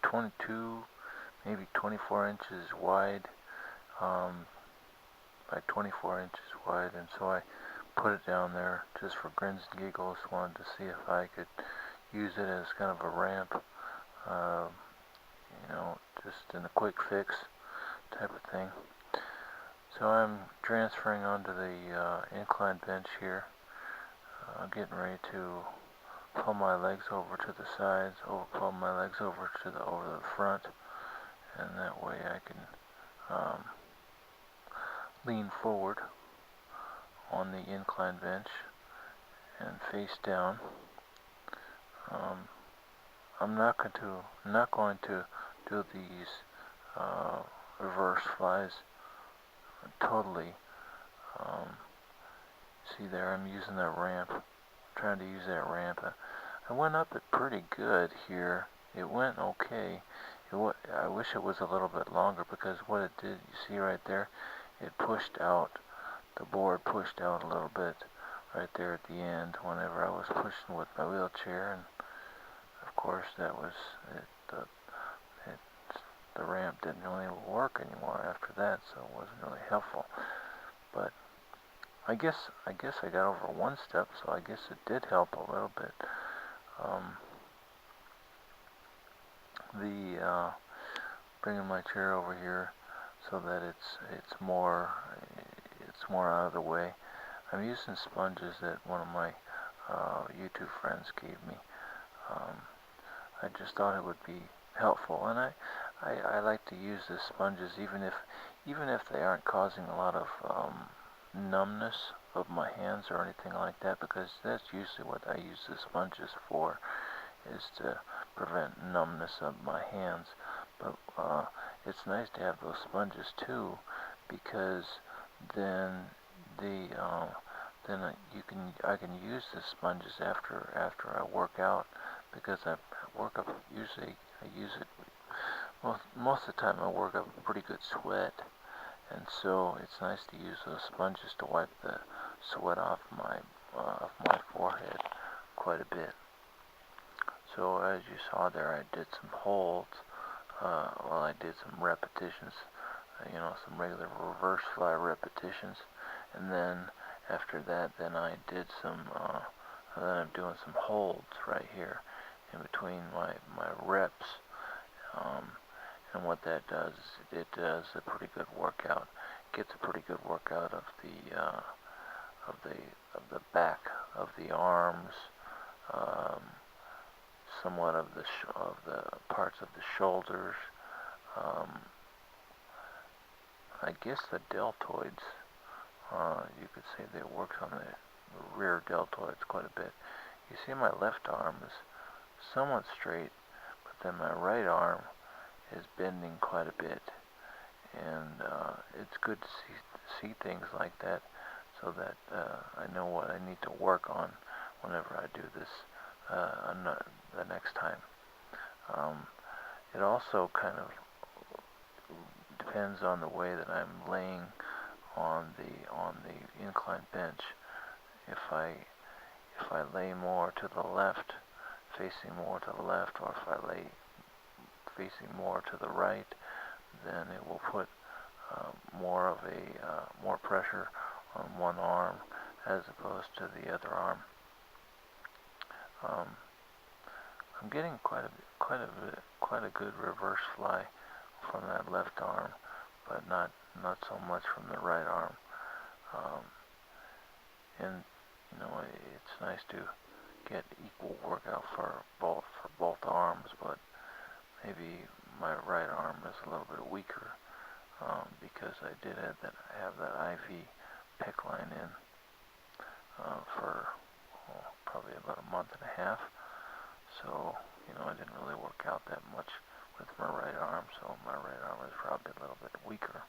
22, maybe 24 inches wide, by 24 inches wide, and so I put it down there just for grins and giggles. Wanted to see if I could use it as kind of a ramp, uh, just in a quick fix type of thing. So I'm transferring onto the incline bench here, getting ready to pull my legs over to the sides, pull my legs over to the front, and that way I can lean forward on the incline bench and face down. I'm not going to do these reverse flies totally. See there, I'm using that ramp. I'm trying to use that ramp. I went up it pretty good here. It went okay. I wish it was a little bit longer, because what it did, you see right there, it pushed out. The board pushed out a little bit right there at the end whenever I was pushing with my wheelchair, and of course that was it. The ramp didn't really work anymore after that, so it wasn't really helpful. But I guess I got over one step, so I guess it did help a little bit. Bringing my chair over here so that it's more out of the way. I'm using sponges that one of my YouTube friends gave me. I just thought it would be helpful, and I like to use the sponges even if they aren't causing a lot of numbness of my hands or anything like that, because that's usually what I use the sponges for, is to prevent numbness of my hands. But it's nice to have those sponges too, because then I can use the sponges after I work out, because I use it most of the time. I work up a pretty good sweat, and so it's nice to use those sponges to wipe the sweat off my forehead quite a bit. So as you saw there, I did some holds. I did some repetitions, some regular reverse fly repetitions, and then after that, then I did some. Then I'm doing some holds right here in between my reps. And what that does, it does a pretty good workout. Gets a pretty good workout of the back of the arms, somewhat of the parts of the shoulders. I guess the deltoids. You could say that it works on the rear deltoids quite a bit. You see, my left arm is somewhat straight, but then my right arm is bending quite a bit, and it's good to see things like that, so that I know what I need to work on whenever I do this the next time. It also kind of depends on the way that I'm laying on the incline bench. If I lay more to the left, facing more to the left, or if I lay facing more to the right, then it will put more pressure on one arm as opposed to the other arm. I'm getting quite a good reverse fly from that left arm, but not so much from the right arm. And it's nice to get equal workout for both arms, but maybe my right arm is a little bit weaker, because I did have that IV PICC line in for probably about a month and a half. So I didn't really work out that much with my right arm, so my right arm is probably a little bit weaker,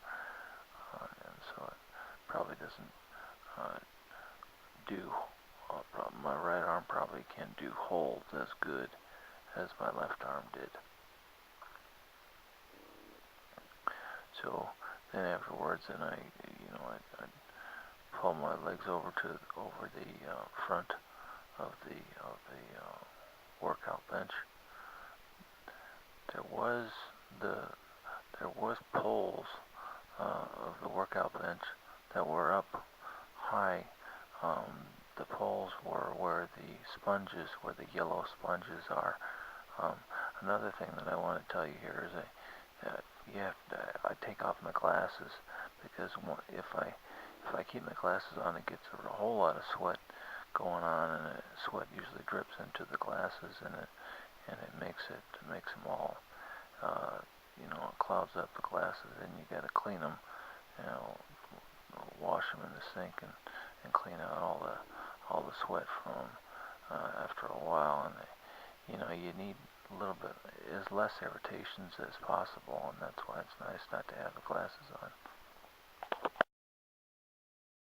and so it probably doesn't my right arm probably can't do holds as good as my left arm did. So then afterwards, then I pull my legs over the front of the workout bench, there was the there was poles of the workout bench that were up high. The poles were where the sponges, where the yellow sponges are. Um, Another thing that I want to tell you here is I take off my glasses because if I keep my glasses on, it gets a whole lot of sweat going on, and sweat usually drips into the glasses, and it makes them all it clouds up the glasses, and you got to clean them, you know, wash them in the sink and clean out all the sweat from them after a while, and you need a little bit as less irritations as possible, and that's why it's nice not to have the glasses on.